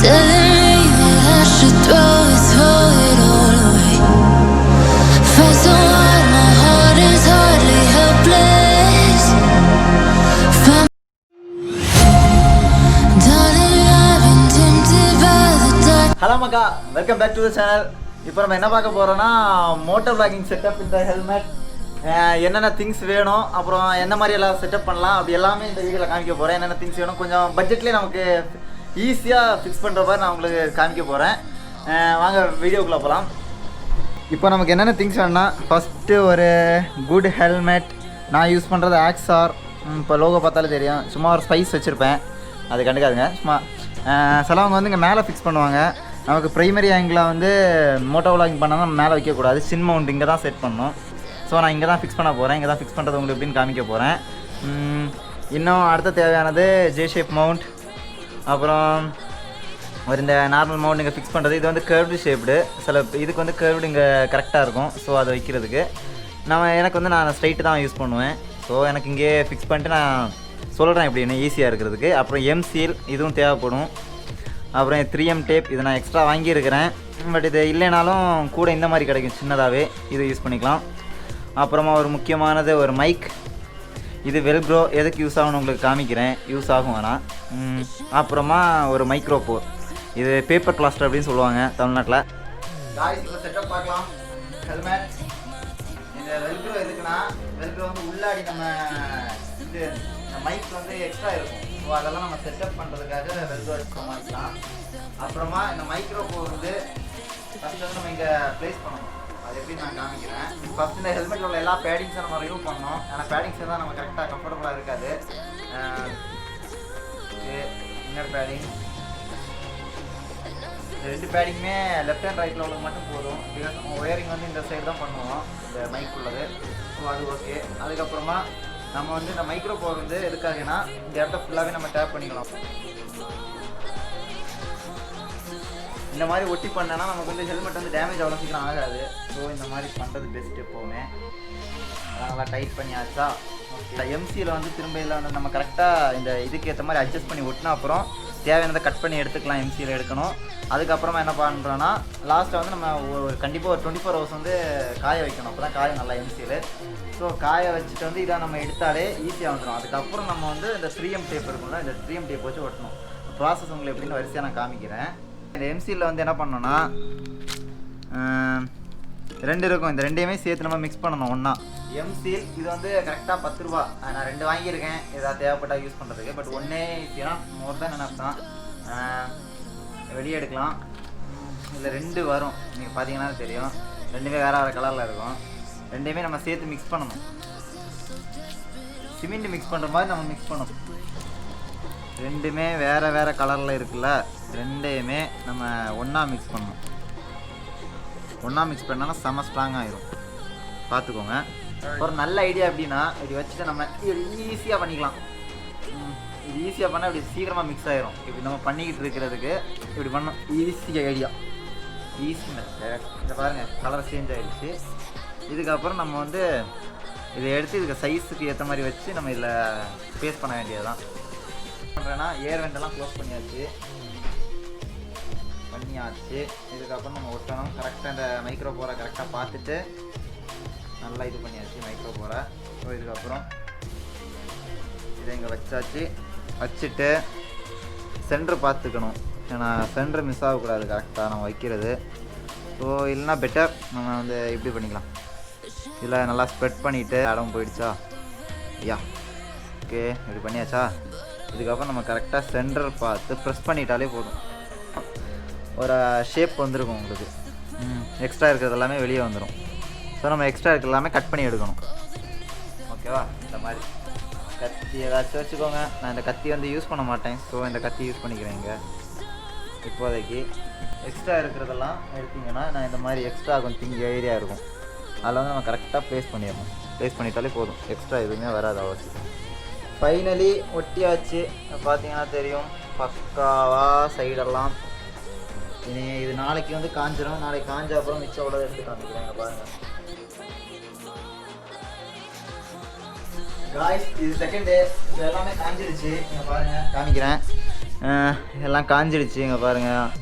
telling me that I should throw it all away. Fight so hard, my heart is hardly helpless. Darling, I've been tempted by the dark. Hello மக்கா, welcome back to the channel. இப்போ நம்ம என்ன பார்க்க போறோம்னா moto vlogging setup இந்த helmet என்னென்ன things வேணும், அப்புறம் என்ன மாதிரி எல்லாம் செட்டப் பண்ணலாம், அப்படி எல்லாமே இந்த வீடியோவில் காமிக்க போகிறேன். என்னென்ன திங்ஸ் வேணும் கொஞ்சம் பட்ஜெட்லேயே நமக்கு ஈஸியாக ஃபிக்ஸ் பண்ணுற மாதிரி நான் உங்களுக்கு காமிக்க போகிறேன். வாங்க வீடியோக்குள்ளே போகலாம். இப்போ நமக்கு என்னென்ன திங்ஸ் வேணும்னா, ஃபஸ்ட்டு ஒரு குட் ஹெல்மெட். நான் யூஸ் பண்ணுறது ஆக்ஸார். இப்போ லோகோ பார்த்தாலே தெரியும். சும்மா ஒரு ஸ்பைஸ் வச்சுருப்பேன், அது கண்டுக்காதுங்க. சும்மா சிலவங்க வந்து இங்கே மேலே ஃபிக்ஸ் பண்ணுவாங்க. நமக்கு ப்ரைமரி ஆங்கிளில் வந்து மோட்டோ விளாகிங் பண்ணால் மேலே வைக்கக்கூடாது, சின் மவுண்ட் இங்கே தான் செட் பண்ணணும். ஸோ நான் இங்கே தான் ஃபிக்ஸ் பண்ண போகிறேன். இங்கே தான் ஃபிக்ஸ் பண்ணுறது உங்களுக்கு எப்படின்னு காமிக்க போகிறேன். இன்னும் அடுத்த தேவையானது ஜே ஷேப் மவுண்ட், அப்புறம் ஒரு இந்த நார்மல் மவுண்ட் இங்கே ஃபிக்ஸ் பண்ணுறது. இது வந்து கர்வ்டு ஷேப்டு, சில இதுக்கு வந்து கர்வ்டு இங்கே கரெக்டாக இருக்கும். ஸோ அதை வைக்கிறதுக்கு எனக்கு வந்து நான் ஸ்ட்ரைட்டு தான் யூஸ் பண்ணுவேன். ஸோ எனக்கு இங்கே ஃபிக்ஸ் பண்ணிட்டு நான் சொல்கிறேன் எப்படின்னு ஈஸியாக இருக்கிறதுக்கு. அப்புறம் எம்சீல் இதுவும் தேவைப்படும். அப்புறம் 3M டேப், இதை நான் எக்ஸ்ட்ரா வாங்கியிருக்கிறேன். பட் இது இல்லைனாலும் கூட இந்த மாதிரி கிடைக்கும் சின்னதாகவே, இது யூஸ் பண்ணிக்கலாம். அப்புறமா ஒரு முக்கியமானது ஒரு மைக். இது வெல்க்ரோ, எதுக்கு யூஸ் ஆகும்னு உங்களுக்கு காமிக்கிறேன், யூஸ் ஆகும் வேணாம். அப்புறமா ஒரு மைக்ரோபோர், இது பேப்பர் பிளாஸ்டர் அப்படின்னு சொல்லுவாங்க தமிழ்நாட்டில். காய்ஸ் இப்போ செட்டப் பார்க்கலாம். ஹெல்மெட், இந்த வெல்க்ரோ எதுக்குன்னா, வெல்க்ரோ வந்து உள்ளாடி நம்ம இது மைக் வந்து எக்ஸ்ட்ரா இருக்கும். ஸோ அதெல்லாம் நம்ம செட்டப் பண்ணுறதுக்காக வெல்க்ரோ எக்ஸ்ட்ரா வாங்கிக்கலாம். அப்புறமா இந்த மைக்ரோபோர் வந்து ஃபஸ்ட்டு வந்து நம்ம இங்கே ப்ளேஸ் பண்ணணும். அது எப்படின்னு நான் காமிக்கிறேன். ஃபஸ்ட் இந்த ஹெல்மெட்டில் உள்ள எல்லா பேடிங்ஸும் நம்ம ரிமூவ் பண்ணணும். ஏன்னா பேடிங்ஸ் தான் நம்ம கரெக்டாக கம்ஃபர்டபுளாக இருக்காது. இன்னர் பேடிங், ரெண்டு பேடிங்குமே லெஃப்ட் ஹேண்ட் ரைட்டில் உள்ளது மட்டும் போதும். பிகாஸ் நம்ம ஒயரிங் வந்து இந்த சைடு தான் பண்ணுவோம், இந்த மைக் உள்ளது. ஸோ அது ஓகே. அதுக்கப்புறமா நம்ம வந்து இந்த மைக்ரோ பவர் வந்து எதுக்காகனா, இந்த இடத்த ஃபுல்லாகவே நம்ம டேப் பண்ணிக்கலாம். இந்த மாதிரி ஒட்டி பண்ணனா நமக்கு வந்து ஹெல்மெட் வந்து டேமேஜ் அவ்வளோ சீக்கிரம் ஆகாது. ஸோ இந்த மாதிரி பண்ணுறது பெஸ்ட் எப்போவுமே. நல்லா டைட் பண்ணியாச்சா. ஓகே, எம்சியில் வந்து திரும்ப இல்லை வந்து நம்ம கரெக்டாக இந்த இதுக்கு ஏற்ற மாதிரி அட்ஜஸ்ட் பண்ணி ஒட்டினா அப்புறம் தேவையானதை கட் பண்ணி எடுத்துக்கலாம். எம்சியில் எடுக்கணும். அதுக்கப்புறமா என்ன பண்ணுறோன்னா, லாஸ்ட்டில் வந்து நம்ம ஒரு கண்டிப்பாக ஒரு 24 hours வந்து காய வைக்கணும். அப்போ தான் காயம் நல்லா எம்சியில். ஸோ காய வச்சுட்டு வந்து இதை நம்ம எடுத்தாலே ஈஸியாக வந்துடும். அதுக்கப்புறம் நம்ம வந்து இந்த 3M டேப் இருக்கும்ல, இந்த 3M டேப் வச்சு ஒட்டணும். ப்ராசஸ் உங்களுக்கு எப்படின்னு வரிசையாக நான் காமிக்கிறேன். இந்த எம்சியில் வந்து என்ன பண்ணோன்னா, ரெண்டு இருக்கும். இந்த ரெண்டையுமே சேர்த்து நம்ம மிக்ஸ் பண்ணணும் ஒன்றா. எம்சில் இது வந்து கரெக்டாக 10 ரூபா. நான் 2 வாங்கியிருக்கேன், ஏதாவது தேவைப்பட்டால் யூஸ் பண்ணுறதுக்கு. பட் ஒன்றே ஈஸியாக மோர் தான் என்ன தான் வெளியே எடுக்கலாம். இதில் 2 வரும், நீங்கள் பார்த்தீங்கன்னா தெரியும். ரெண்டுமே வேறு வேறு கலரில் இருக்கும். ரெண்டையுமே நம்ம சேர்த்து மிக்ஸ் பண்ணணும். சிமெண்ட் மிக்ஸ் பண்ணுற மாதிரி நம்ம மிக்ஸ் பண்ணணும். ரெண்டுமே வேறு வேறு கலரில் இருக்குல்ல, ரெண்டையுமே நம்ம ஒன்றா மிக்ஸ் பண்ணணும். ஒன்றா மிக்ஸ் பண்ணால் செம்ம ஸ்ட்ராங் ஆகிடும், பார்த்துக்கோங்க. ஒரு நல்ல ஐடியா எப்படின்னா, இப்படி வச்சுட்டு நம்ம ஈஸியாக பண்ணிக்கலாம். இது ஈஸியாக பண்ணால் இப்படி சீக்கிரமாக மிக்ஸ் ஆகிரும். இப்படி நம்ம பண்ணிக்கிட்டு இருக்கிறதுக்கு இப்படி பண்ணோம். ஈஸியாக ஐடியா, ஈஸி மெத்தட். இதை பாருங்கள், கலர் சேஞ்ச் ஆகிடுச்சு. இதுக்கப்புறம் நம்ம வந்து இதை எடுத்து இதுக்கு சைஸுக்கு ஏற்ற மாதிரி வச்சு நம்ம இதில் பேஸ்ட் பண்ண வேண்டியது தான். பண்ணுறேன்னா ஏர் வெண்டெல்லாம் க்ளோஸ் பண்ணியாச்சு. இதுக்கப்புறம் நம்ம ஒட்டணும். கரெக்டாக இந்த மைக்ரோ போரை கரெக்டாக பார்த்துட்டு நல்லா இது பண்ணியாச்சு மைக்ரோ போரை. ஸோ இதுக்கப்புறம் இதை இங்கே வச்சாச்சு. வச்சுட்டு சென்ட்ரு பார்த்துக்கணும், ஏன்னா சென்ட்ரு மிஸ் ஆகக்கூடாது கரெக்டாக நம்ம வைக்கிறது. ஸோ இல்லைனா பெட்டர் நம்ம வந்து இப்படி பண்ணிக்கலாம். இதில் நல்லா ஸ்ப்ரெட் பண்ணிவிட்டு இடம் போயிடுச்சா, ஐயா ஓகே இப்படி பண்ணியாச்சா. இதுக்கப்புறம் நம்ம கரெக்டாக சென்டர் பார்த்து ப்ரெஸ் பண்ணிட்டாலே போதும். ஒரு ஷேப் வந்துருக்கும் உங்களுக்கு. எக்ஸ்ட்ரா இருக்கிறது எல்லாமே வெளியே வந்துடும். ஸோ நம்ம எக்ஸ்ட்ரா இருக்கிறது எல்லாமே கட் பண்ணி எடுக்கணும். ஓகேவா, இந்த மாதிரி கத்தி ஏதாச்சும் வச்சுக்கோங்க. நான் இந்த கத்தி வந்து யூஸ் பண்ண மாட்டேன். ஸோ இந்த கத்தி யூஸ் பண்ணிக்கிறேன் இங்கே இப்போதைக்கு. எக்ஸ்ட்ரா இருக்கிறதெல்லாம் எடுத்திங்கன்னா, நான் இந்த மாதிரி எக்ஸ்ட்ரா கொஞ்சம் திங்க ஏரியா இருக்கும், அதில் வந்து நம்ம கரெக்டாக ப்ளேஸ் பண்ணிடணும். ப்ளேஸ் பண்ணிட்டாலே போதும், எக்ஸ்ட்ரா எதுவுமே வராது அவசியம். ஃபைனலி ஒட்டியாச்சு, பார்த்தீங்கன்னா தெரியும் பக்காவாக சைடெல்லாம். இனி இது நாளைக்கு வந்து காஞ்சிடும். நாளைக்கு காஞ்ச அப்புறம் மிச்சம் உள்ளதை எடுத்து காமிக்கிறேன். பாருங்கள் காய்ஸ், இது செகண்ட் டே. இது எல்லாமே காஞ்சிருச்சு. நீங்கள் பாருங்கள், காமிக்கிறேன். எல்லாம் காஞ்சிடுச்சு இங்கே பாருங்கள்.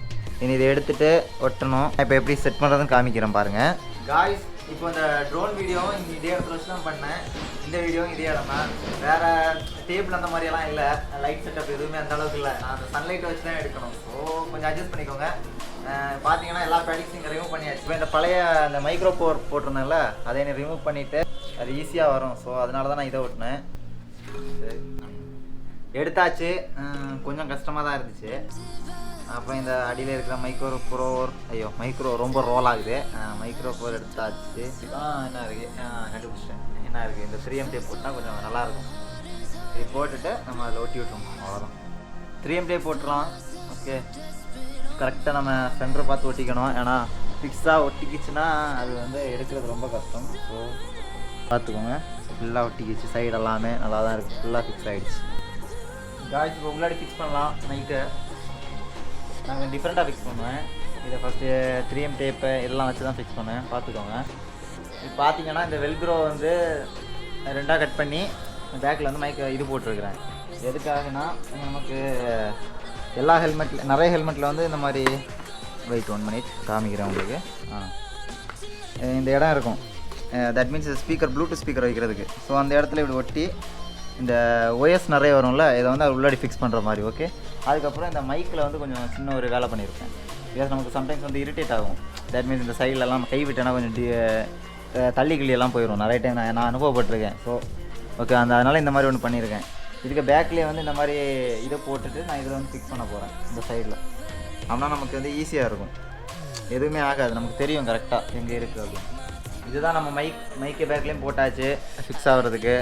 இனி இதை எடுத்துகிட்டு ஒட்டணும். இப்போ எப்படி செட் பண்ணுறதுன்னு காமிக்கிறேன் பாருங்கள். காய்ஸ், இப்போ இந்த ட்ரோன் வீடியோவும் இங்கே இதே இடத்துல வச்சு தான் பண்ணேன். இந்த வீடியோவும் இதே இடம் தான். வேறு டேபிள் அந்த மாதிரியெல்லாம் இல்லை. லைட் செட்டப் எதுவுமே அந்த அளவுக்கு இல்லை. நான் அந்த சன்லைட்டை வச்சு தான் எடுக்கணும். ஸோ கொஞ்சம் அட்ஜஸ்ட் பண்ணிக்கோங்க. பார்த்தீங்கன்னா எல்லா ப்ராடக்ட்ஸும் இங்கே ரிமூவ் பண்ணியாச்சு. இப்போ இந்த பழைய அந்த மைக்ரோ போட்டிருந்தேன்ல, அதை என்ன ரிமூவ் பண்ணிவிட்டு அது ஈஸியாக வரும். ஸோ அதனால தான் நான் இதை ஓட்டினேன். சரி, எடுத்தாச்சு. கொஞ்சம் கஷ்டமாக தான் இருந்துச்சு. அப்புறம் இந்த அடியில் இருக்கிற மைக்ரோ ரொம்ப ரோல் ஆகுது. மைக்ரோ ஃபோர் எடுத்தாச்சு. என்ன இருக்குது கண்டுபிடிச்சிட்டேன். என்ன இருக்குது, இந்த 3M டேப் போட்டால் கொஞ்சம் நல்லாயிருக்கும். இது போட்டுட்டு நம்ம அதில் ஒட்டி விட்டுருவோம். அவ்வளோதான், 3M டேப் போட்டுடலாம். ஓகே, கரெக்டாக நம்ம சென்டரை பார்த்து ஒட்டிக்கணும். ஏன்னா ஃபிக்ஸாக ஒட்டிக்கிச்சுன்னா அது வந்து எடுக்கிறது ரொம்ப கஷ்டம். ஸோ பார்த்துக்கோங்க. ஃபுல்லாக ஒட்டிக்கிச்சு, சைடு எல்லாமே நல்லா தான் இருக்குது. ஃபுல்லாக ஃபிக்ஸ் ஆகிடுச்சு. காய்ஸ், இப்போ உள்ளாடி ஃபிக்ஸ் பண்ணலாம். நைட்டு நாங்கள் டிஃப்ரெண்ட்டாக ஃபிக்ஸ் பண்ணுவேன். இதை ஃபஸ்ட்டு 3M டேப்பு எல்லாம் வச்சு தான் ஃபிக்ஸ் பண்ணுவேன். பார்த்துக்கோங்க. இது பார்த்தீங்கன்னா இந்த வெல்க்ரோ வந்து 2ஆக கட் பண்ணி பேக்கில் வந்து இது போட்டிருக்கிறேன். எதுக்காகனா நமக்கு எல்லா நிறைய ஹெல்மெட்டில் வந்து இந்த மாதிரி வெயிட் 1 மினிட் காமிக்கிறேன் உங்களுக்கு. இந்த இடம் இருக்கும். That means speaker, Bluetooth speaker வைக்கிறதுக்கு. ஸோ அந்த இடத்துல இப்படி ஒட்டி இந்த OS நிறைய வரும்ல, இதை வந்து அது உள்ளாடி ஃபிக்ஸ் பண்ணுற மாதிரி. ஓகே, அதுக்கப்புறம் இந்த மைக்கில் வந்து கொஞ்சம் சின்ன ஒரு வேலை பண்ணியிருப்பேன். பிகாஸ் நமக்கு சம்டைம்ஸ் வந்து இரிட்டேட் ஆகும். தட் மீன்ஸ் இந்த சைட்லலாம் கை விட்டேன்னா கொஞ்சம் தள்ளி கிள்ளியெல்லாம் போயிடும். நிறைய டைம் நான் அனுபவப்பட்டிருக்கேன். ஸோ ஓகே, அதனால் இந்த மாதிரி ஒன்று பண்ணியிருக்கேன். இதுக்கு பேக்லேயே வந்து இந்த மாதிரி இதை போட்டுட்டு நான் இதில் வந்து ஃபிக்ஸ் பண்ண போகிறேன் இந்த சைடில். அப்படின்னா நமக்கு வந்து ஈஸியாக இருக்கும், எதுவுமே ஆகாது. நமக்கு தெரியும் கரெக்டாக எங்கே இருக்குது அப்படின்னு. இதுதான் நம்ம மைக்கு பேக்லேயும் போட்டாச்சு ஃபிக்ஸ் ஆகிறதுக்கு.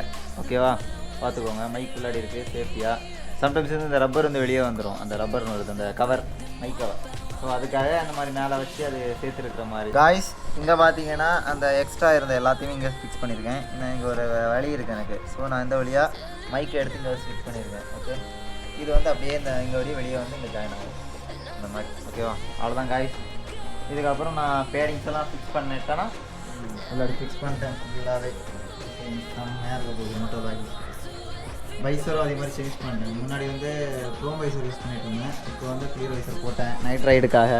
ஓகேவா, பார்த்துக்கோங்க. மைக் உள்ளாடி இருக்குது சேஃப்டியாக. சம்டைம்ஸ் வந்து இந்த ரப்பர் வந்து வெளியே வந்துடும். அந்த ரப்பர்னு வருது, அந்த கவர், மைக் கவர். ஸோ அதுக்காக அந்த மாதிரி மேலே வச்சு அது சேர்த்துருக்கிற மாதிரி. காய்ஸ், இங்கே பார்த்தீங்கன்னா அந்த எக்ஸ்ட்ரா இருந்த எல்லாத்தையுமே இங்கே ஃபிக்ஸ் பண்ணியிருக்கேன். இன்னும் இங்கே ஒரு வழி இருக்குது எனக்கு. ஸோ நான் இந்த வழியாக மைக்கை எடுத்து இங்கே வச்சு ஃபிக்ஸ் பண்ணியிருக்கேன். ஓகே, இது வந்து அப்படியே இந்த இங்கே வெளியே வந்து இங்கே ஜாயின் ஆகும் இந்த மாதிரி. ஓகேவா, அவ்வளோதான் காய்ஸ். இதுக்கப்புறம் நான் பேரிங்ஸ் எல்லாம் ஃபிக்ஸ் பண்ணிட்டேன்னா உள்ளாடி ஃபிக்ஸ் பண்ணிட்டேன் ஃபுல்லாகவே. செம்மையாக இருக்குது மோட்டோவ்ளாகிங். வைசரும் அதே மாதிரி சேஞ்ச் பண்ணிட்டேன். முன்னாடி வந்து க்ரோம் வைசர் யூஸ் பண்ணிட்டு இருந்தேன். இப்போ வந்து கிளியர் வைசர் போட்டேன் நைட் ரைடுக்காக.